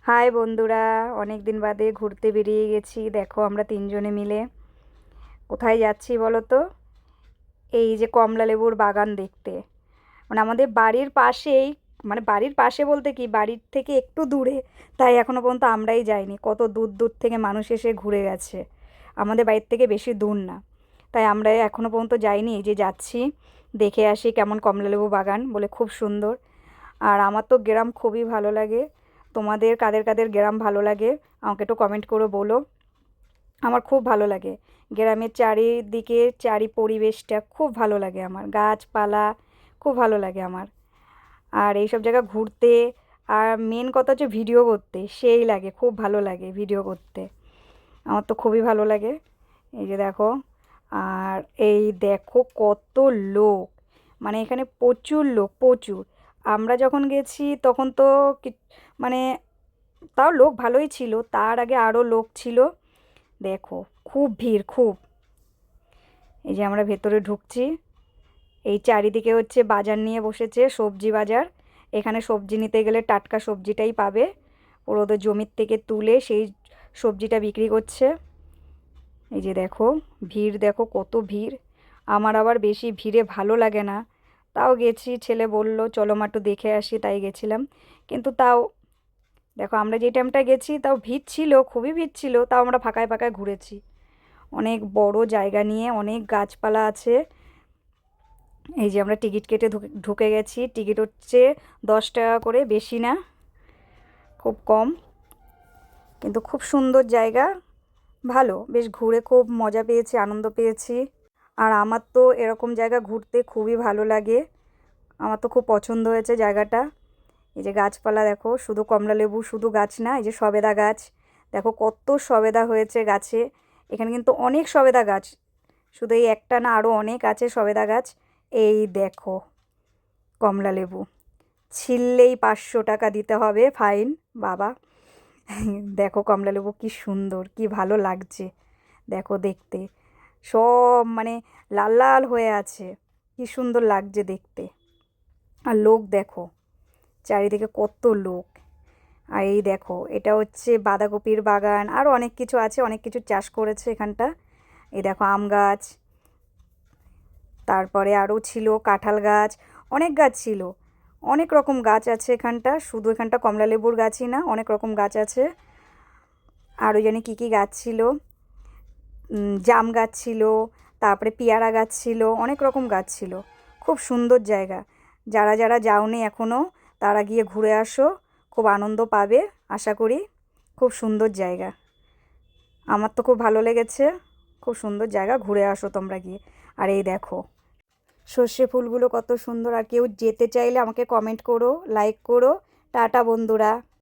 High বন্ধুরা, অনেক দিন বাদে ঘুরতে বেরিয়ে গেছি। দেখো আমরা তিনজনে মিলে কোথায় যাচ্ছি বলো তো? এই যে কমলা লেবুর বাগান দেখতে। মানে আমাদের বাড়ির পাশেই, মানে বাড়ির পাশে বলতে কি বাড়ির থেকে একটু দূরে। তাই এখনো পর্যন্ত আমরাই যাইনি, কত দূর দূর থেকে মানুষ এসে ঘুরে গেছে। আমাদের বাড়ির থেকে বেশি দূর না, তাই আমরা এখনো পর্যন্ত যাইনি। এই যে যাচ্ছি, দেখে আসি কেমন কমলা লেবু বাগান, বলে খুব সুন্দর। আর আমার তো গ্রাম খুবই ভালো লাগে। তোমাদের কাদের কাদের গ্রাম ভালো লাগে আমাকে একটু কমেন্ট করে বলো। আমার খুব ভালো লাগে গ্রামের চারিদিকে, পরিবেশটা খুব ভালো লাগে আমার, গাছপালা খুব ভালো লাগে আমার। আর এইসব জায়গা ঘুরতে, আর মেন কথা হচ্ছে ভিডিও করতে সেই লাগে, খুব ভালো লাগে ভিডিও করতে। আমার তো খুবই ভালো লাগে। এই যে দেখো, আর এই দেখো কত লোক, মানে এখানে প্রচুর লোক, প্রচুর। আমরা যখন গেছি তখন তো মানে তাও লোক ভালোই ছিল, তার আগে আরও লোক ছিল। দেখো খুব ভিড়, খুব। এই যে আমরা ভেতরে ঢুকছি, এই চারিদিকে হচ্ছে বাজার নিয়ে বসেছে, সবজি বাজার। এখানে সবজি নিতে গেলে টাটকা সবজিটাই পাবে, ওরা ওদের জমির থেকে তুলে সেই সবজিটা বিক্রি করছে। এই যে দেখো, ভিড় দেখো কত ভিড়। আমার আবার বেশি ভিড়ে ভালো লাগে না, তাও গেছি, ছেলে বলল চলো মা একটু দেখে আসি, তাই গেছিলাম। কিন্তু তাও দেখো, আমরা যে টাইমটা গেছি তাও ভিড় ছিল, খুবই ভিড় ছিল, তাও আমরা ফাঁকায় ফাঁকায় ঘুরেছি। অনেক বড় জায়গা নিয়ে, অনেক গাছপালা আছে। এই যে আমরা টিকিট কেটে ঢুকে গেছি, টিকিট হচ্ছে 10 টাকা করে, বেশি না, খুব কম। কিন্তু খুব সুন্দর জায়গা, ভালো, বেশ ঘুরে খুব মজা পেয়েছি, আনন্দ পেয়েছি। আর আমার তো এরকম জায়গা ঘুরতে খুবই ভালো লাগে, আমার তো খুব পছন্দ হয়েছে জায়গাটা। এই যে গাছপালা দেখো, শুধু কমলালেবু শুধু গাছ না, এই যে সবেদা গাছ দেখো, কত সবেদা হয়েছে গাছে। এখানে কিন্তু অনেক সবেদা গাছ, শুধু এই একটা না, আরও অনেক আছে সবেদা গাছ। এই দেখো কমলালেবু, ছিললেই 500 টাকা দিতে হবে ফাইন, বাবা। দেখো কমলালেবু কি সুন্দর, কি ভালো লাগছে দেখো দেখতে, সব মানে লাল লাল হয়ে আছে, কি সুন্দর লাগছে দেখতে। আর লোক দেখো, চারিদিকে কত লোক। আর এই দেখো, এটা হচ্ছে বাঁধাকপির বাগান, আরও অনেক কিছু আছে, অনেক কিছু চাষ করেছে এখানটা। এই দেখো আম গাছ, তারপরে আরও ছিল কাঁঠাল গাছ, অনেক গাছ ছিল, অনেক রকম গাছ আছে এখানটা। শুধু এখানটা কমলালেবুর গাছই না, অনেক রকম গাছ আছে। আরও জানি কী কী গাছ ছিল, জাম গাছ ছিল, তারপরে পেয়ারা গাছ ছিল, অনেক রকম গাছ ছিল। খুব সুন্দর জায়গা, যারা যারা যাওনি এখনও তারা গিয়ে ঘুরে আসো, খুব আনন্দ পাবে আশা করি। খুব সুন্দর জায়গা, আমার তো খুব ভালো লেগেছে, খুব সুন্দর জায়গা, ঘুরে আসো তোমরা গিয়ে। আর এই দেখো সর্ষে ফুলগুলো কত সুন্দর। আর কেউ যেতে চাইলে আমাকে কমেন্ট করো, লাইক করো। টাটা বন্ধুরা।